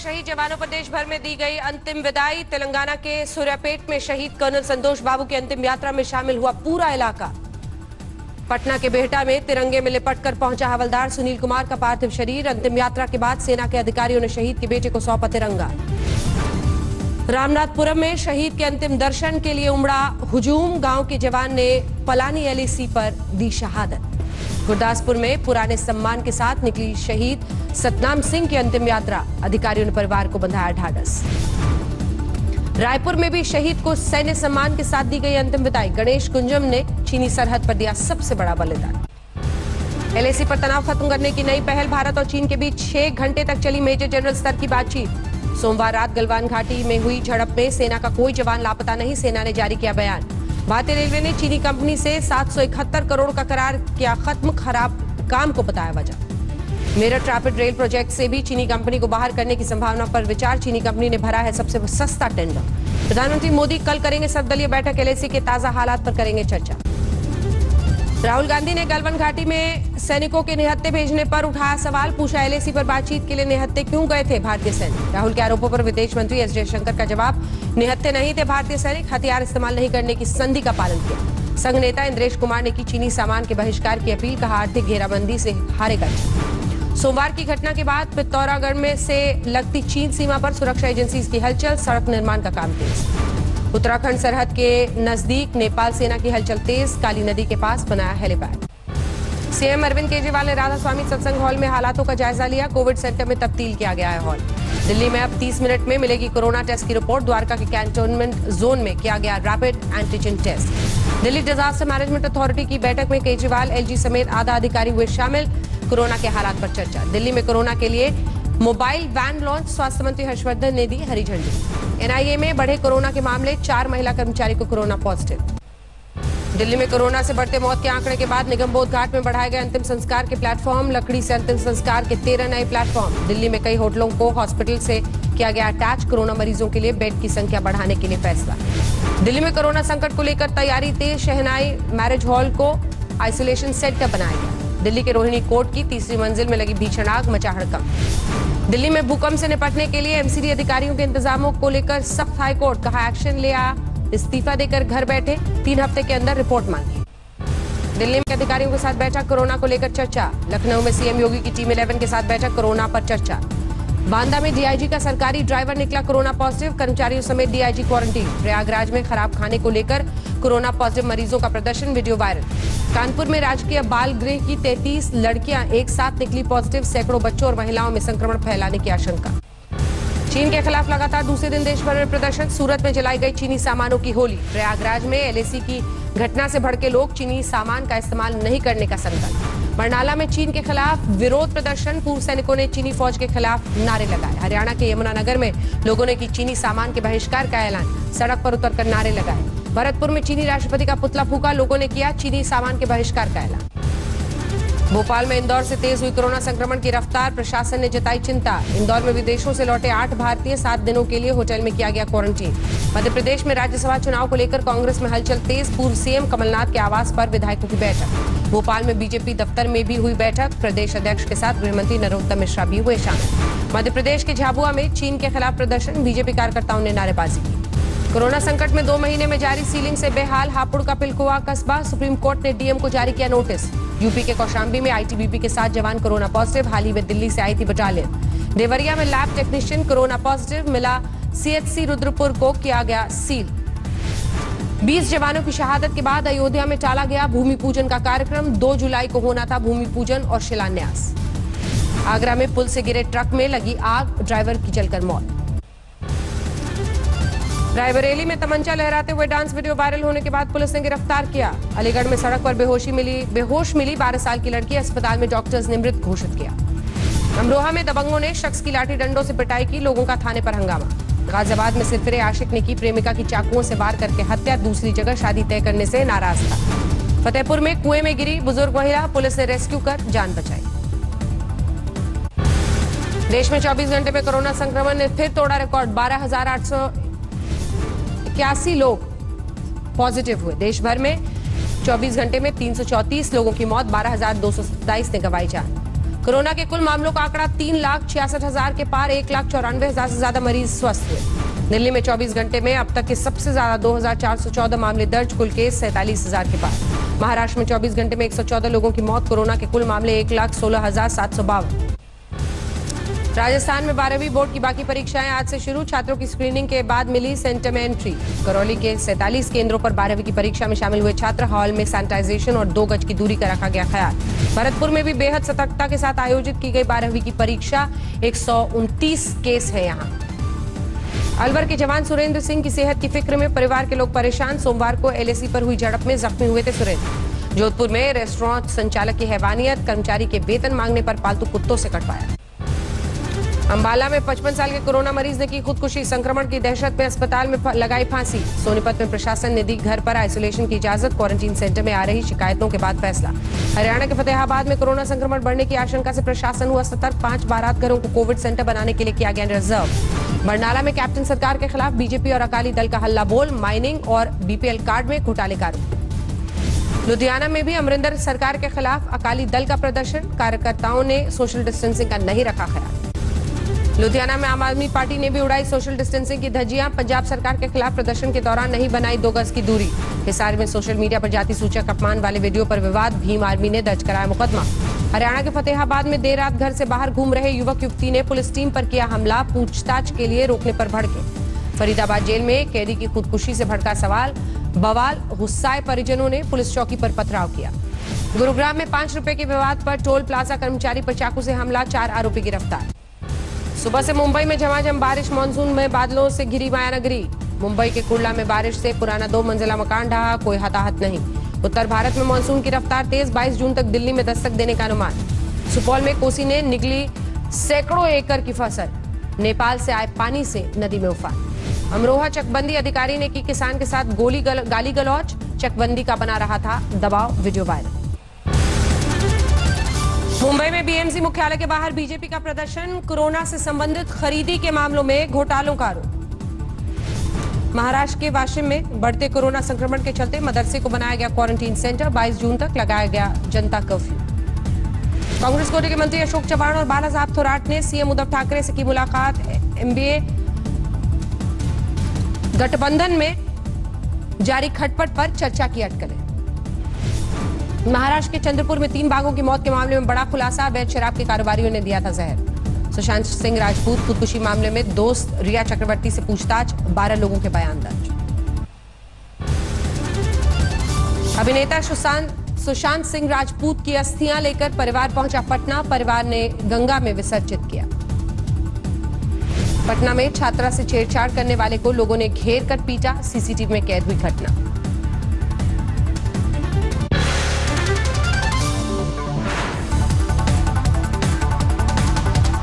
शहीद जवानों पर देश भर में दी गई अंतिम विदाई। तेलंगाना के सूर्यापेट में शहीद कर्नल संतोष बाबू की अंतिम यात्रा में शामिल हुआ पूरा इलाका। पटना के बेहटा में तिरंगे में लिपट कर पहुंचा हवलदार सुनील कुमार का पार्थिव शरीर। अंतिम यात्रा के बाद सेना के अधिकारियों ने शहीद के बेटे को सौंपा तिरंगा। रामनाथपुरम में शहीद के अंतिम दर्शन के लिए उमड़ा हुजूम। गांव के जवान ने पलानी एलएसी पर दी शहादत। गुरदासपुर में पुराने सम्मान के साथ निकली शहीद सतनाम सिंह की अंतिम यात्रा। अधिकारियों ने परिवार को बंधाया ढाढ़स। रायपुर में भी शहीद को सैन्य सम्मान के साथ दी गई अंतिम विदाई। गणेश कुंजम ने चीनी सरहद पर दिया सबसे बड़ा बलिदान। एलएसी पर तनाव खत्म करने की नई पहल। भारत और चीन के बीच 6 घंटे तक चली मेजर जनरल स्तर की बातचीत। सोमवार रात गलवान घाटी में हुई झड़प में सेना का कोई जवान लापता नहीं। सेना ने जारी किया बयान। भारतीय रेलवे ने चीनी कंपनी से 771 करोड़ का करार किया खत्म। खराब काम को बताया वजह। मेरठ रैपिड रेल प्रोजेक्ट से भी चीनी कंपनी को बाहर करने की संभावना पर विचार। चीनी कंपनी ने भरा है सबसे सस्ता टेंडर। प्रधानमंत्री मोदी कल करेंगे सर्वदलीय बैठक। एलएसी के ताजा हालात पर करेंगे चर्चा। राहुल गांधी ने गलवान घाटी में सैनिकों के निहत्थे भेजने पर उठाया सवाल। पूछा एलएसी पर बातचीत के लिए निहत्थे क्यों गए थे भारतीय सैनिक। राहुल के आरोपों पर विदेश मंत्री एस जयशंकर का जवाब। निहत्थे नहीं थे भारतीय सैनिक। हथियार इस्तेमाल नहीं करने की संधि का पालन किया। संघ नेता इंद्रेश कुमार ने की चीनी सामान के बहिष्कार की अपील। कहा आर्थिक घेराबंदी से हारेगा। सोमवार की घटना के बाद पित्तौरागढ़ में से लगती चीन सीमा पर सुरक्षा एजेंसी की हलचल। सड़क निर्माण का काम तेज। उत्तराखंड सरहद के नजदीक नेपाल सेना की हलचल तेज। काली नदी के पास बनाया हेलीपैड। सीएम अरविंद केजरीवाल ने राधा स्वामी सत्संग हॉल में हालातों का जायजा लिया। कोविड सेंटर में तब्दील किया गया है हॉल। दिल्ली में अब 30 मिनट में मिलेगी कोरोना टेस्ट की रिपोर्ट। द्वारका के कैंटोनमेंट जोन में किया गया rapid antigen test. Delhi disaster management authority की बैठक में केजरीवाल एलजी समेत आधा अधिकारी हुए शामिल। कोरोना के हालात पर चर्चा। दिल्ली में कोरोना के लिए मोबाइल वैन लॉन्च। स्वास्थ्य मंत्री हर्षवर्धन ने दी हरी झंडी। एनआईए में बढ़े कोरोना के मामले। 4 महिला कर्मचारी को कोरोना पॉजिटिव। दिल्ली में कोरोना से बढ़ते मौत के आंकड़े के बाद निगमबोध घाट में बढ़ाए गए अंतिम संस्कार के प्लेटफॉर्म। लकड़ी से अंतिम संस्कार के 13 नए प्लेटफॉर्म। दिल्ली में कई होटलों को हॉस्पिटल से किया गया अटैच। कोरोना मरीजों के लिए बेड की संख्या बढ़ाने के लिए फैसला। दिल्ली में कोरोना संकट को लेकर तैयारी तेज। शहनाई मैरिज हॉल को आइसोलेशन सेंटर बनाया गया। दिल्ली के रोहिणी कोर्ट की 3री मंजिल में लगी भीषण आग। मचा हड़कंप। दिल्ली में भूकंप से निपटने के लिए एमसीडी अधिकारियों के इंतजामों को लेकर सख्त हाईकोर्ट। कहा एक्शन ले आ। इस्तीफा देकर घर बैठे। 3 हफ्ते के अंदर रिपोर्ट मांगी। दिल्ली में अधिकारियों के साथ बैठक। कोरोना को लेकर चर्चा। लखनऊ में सीएम योगी की टीम 11 के साथ बैठक। कोरोना पर चर्चा। बांदा में डीआईजी का सरकारी ड्राइवर निकला कोरोना पॉजिटिव। कर्मचारियों समेत डीआईजी क्वारंटीन। प्रयागराज में खराब खाने को लेकर कोरोना पॉजिटिव मरीजों का प्रदर्शन। Video viral. कानपुर में राजकीय बाल गृह की 33 लड़कियां एक साथ निकली पॉजिटिव। सैकड़ों बच्चों और महिलाओं में संक्रमण फैलाने की आशंका। चीन के खिलाफ लगातार दूसरे दिन देश भर में प्रदर्शन। सूरत में जलाई गई चीनी सामानों की होली। प्रयागराज में एलएसी की घटना से भड़के लोग। चीनी सामान का इस्तेमाल नहीं करने का संकल्प। बरनाला में चीन के खिलाफ विरोध प्रदर्शन। पूर्व सैनिकों ने चीनी फौज के खिलाफ नारे लगाए। हरियाणा के यमुनानगर में लोगों ने की चीनी सामान के बहिष्कार का ऐलान। सड़क पर उतरकर नारे लगाए। भरतपुर में चीनी राष्ट्रपति का पुतला फूका। लोगों ने किया चीनी सामान के बहिष्कार का ऐलान। भोपाल में इंदौर से तेज हुई कोरोना संक्रमण की रफ्तार। प्रशासन ने जताई चिंता। इंदौर में विदेशों से लौटे 8 भारतीय 7 दिनों के लिए होटल में किया गया क्वारंटीन। मध्य प्रदेश में राज्यसभा चुनाव को लेकर कांग्रेस में हलचल तेज। पूर्व सीएम कमलनाथ के आवास पर विधायकों की बैठक। भोपाल में बीजेपी दफ्तर में भी हुई बैठक। प्रदेश अध्यक्ष के साथ गृहमंत्री नरोत्तम मिश्रा भी हुए शामिल। मध्य प्रदेश के झाबुआ में चीन के खिलाफ प्रदर्शन। बीजेपी कार्यकर्ताओं ने नारेबाजी की। कोरोना संकट में 2 महीने में जारी सीलिंग से बेहाल हापुड़ का पिलखुआ कस्बा। सुप्रीम कोर्ट ने डीएम को जारी किया नोटिस। यूपी के कौशाम्बी में आईटीबीपी के 7 जवान कोरोना पॉजिटिव। हाल ही में दिल्ली से आई थी बटालियन। देवरिया में लैब टेक्नीशियन कोरोना पॉजिटिव मिला। सीएचसी रुद्रपुर को किया गया सील। 20 जवानों की शहादत के बाद अयोध्या में टाला गया भूमि पूजन का कार्यक्रम। 2 जुलाई को होना था भूमि पूजन और शिलान्यास। आगरा में पुल से गिरे ट्रक में लगी आग। ड्राइवर की जलकर मौत। रायबरेली में तमंचा लहराते हुए डांस वीडियो वायरल होने के बाद पुलिस ने गिरफ्तार किया। अलीगढ़ में सड़क पर बेहोश मिली 12 साल की लड़की। अस्पताल में डॉक्टर्स ने मृत घोषित किया। अमरोहा में दबंगों ने शख्स की लाठी डंडों से पिटाई की। लोगों का थाने पर हंगामा। गाजियाबाद में सिरफिरे आशिक ने की प्रेमिका की चाकुओं से वार करके हत्या। दूसरी जगह शादी तय करने से नाराज था। फतेहपुर में कुएं में गिरी बुजुर्ग महिला। पुलिस ने रेस्क्यू कर जान बचाई। देश में 24 घंटे में कोरोना संक्रमण ने फिर तोड़ा रिकॉर्ड। 12,881 लोग पॉजिटिव हुए। देश भर में 24 घंटे में 334 लोगों की मौत। 12,227 ने गंवाई जान। कोरोना के कुल मामलों का आंकड़ा 3,66,000 के पार, 1,94,000 से ज्यादा मरीज स्वस्थ हुए। दिल्ली में 24 घंटे में अब तक के सबसे ज्यादा 2,414 मामले दर्ज, कुल केस 47,000 के पार। महाराष्ट्र में 24 घंटे में 114 लोगों की मौत, कोरोना के कुल मामले 1,16,752। राजस्थान में 12वीं बोर्ड की बाकी परीक्षाएं आज से शुरू, छात्रों की स्क्रीनिंग के बाद मिली सेंटर में एंट्री। करौली के 47 केंद्रों पर 12वीं की परीक्षा में शामिल हुए छात्र, हॉल में सैनिटाइजेशन और 2 गज की दूरी का रखा गया ख्याल। भरतपुर में भी बेहद सतर्कता के साथ आयोजित की गई 12वीं की परीक्षा, 129 केस है यहाँ। अलवर के जवान सुरेंद्र सिंह की सेहत की फिक्र में परिवार के लोग परेशान, सोमवार को एलएसी पर हुई झड़प में जख्मी हुए थे सुरेंद्र। जोधपुर में रेस्टोरेंट संचालक की हैवानियत, कर्मचारी के वेतन मांगने पर पालतू कुत्तों से कटवाया। अंबाला में 55 साल के कोरोना मरीज ने की खुदकुशी, संक्रमण की दहशत में अस्पताल में लगाई फांसी। सोनीपत में प्रशासन ने दी घर पर आइसोलेशन की इजाजत, क्वारंटीन सेंटर में आ रही शिकायतों के बाद फैसला। हरियाणा के फतेहाबाद में कोरोना संक्रमण बढ़ने की आशंका से प्रशासन हुआ सतर्क, 5 बारात घरों को कोविड सेंटर बनाने के लिए किया गया रिजर्व। बरनाला में कैप्टन सरकार के खिलाफ बीजेपी और अकाली दल का हल्ला बोल, माइनिंग और बीपीएल कार्ड में घोटाले का आरोप। लुधियाना में भी अमरिंदर सरकार के खिलाफ अकाली दल का प्रदर्शन, कार्यकर्ताओं ने सोशल डिस्टेंसिंग का नहीं रखा ख्याल। लुधियाना में आम आदमी पार्टी ने भी उड़ाई सोशल डिस्टेंसिंग की धज्जियां, पंजाब सरकार के खिलाफ प्रदर्शन के दौरान नहीं बनाई 2 गज की दूरी। हिसार में सोशल मीडिया पर जाति सूचक अपमान वाले वीडियो पर विवाद, भीम आर्मी ने दर्ज कराया मुकदमा। हरियाणा के फतेहाबाद में देर रात घर से बाहर घूम रहे युवक युवती ने पुलिस टीम पर किया हमला, पूछताछ के लिए रोकने पर भड़के। फरीदाबाद जेल में कैदी की खुदकुशी से भड़का सवाल, बवाल, गुस्साए परिजनों ने पुलिस चौकी पर पथराव किया। गुरुग्राम में 5 रुपए के विवाद पर टोल प्लाजा कर्मचारी पर चाकू से हमला, 4 आरोपी गिरफ्तार। सुबह से मुंबई में झमाझम बारिश, मानसून में बादलों से घिरी मायानगरी। मुंबई के कुर्ला में बारिश से पुराना 2 मंजिला मकान ढहा, कोई हताहत नहीं। उत्तर भारत में मानसून की रफ्तार तेज, 22 जून तक दिल्ली में दस्तक देने का अनुमान। सुपौल में कोसी ने निगली सैकड़ों एकड़ की फसल, नेपाल से आए पानी से नदी में उफान। अमरोहा चकबंदी अधिकारी ने की किसान के साथ गाली गलौज, चकबंदी का बना रहा था दबाव, वीडियो वायरल। मुंबई में बीएमसी मुख्यालय के बाहर बीजेपी का प्रदर्शन, कोरोना से संबंधित खरीदी के मामलों में घोटालों का आरोप। महाराष्ट्र के वाशिम में बढ़ते कोरोना संक्रमण के चलते मदरसे को बनाया गया क्वारंटीन सेंटर, 22 जून तक लगाया गया जनता कर्फ्यू। कांग्रेस कोटे के मंत्री अशोक चव्हाण और बालासाहब थोराट ने सीएम उद्धव ठाकरे से की मुलाकात, एमबीए गठबंधन में जारी खटपट पर चर्चा की अटकलें। महाराष्ट्र के चंद्रपुर में 3 बाघों की मौत के मामले में बड़ा खुलासा, अवैध शराब के कारोबारियों ने दिया था जहर। सुशांत सिंह राजपूत खुदकुशी मामले में दोस्त रिया चक्रवर्ती से पूछताछ, 12 लोगों के बयान दर्ज। अभिनेता सुशांत सिंह राजपूत की अस्थियां लेकर परिवार पहुंचा पटना, परिवार ने गंगा में विसर्जित किया। पटना में छात्रा से छेड़छाड़ करने वाले को लोगों ने घेर कर पीटा, सीसीटीवी में कैद हुई घटना।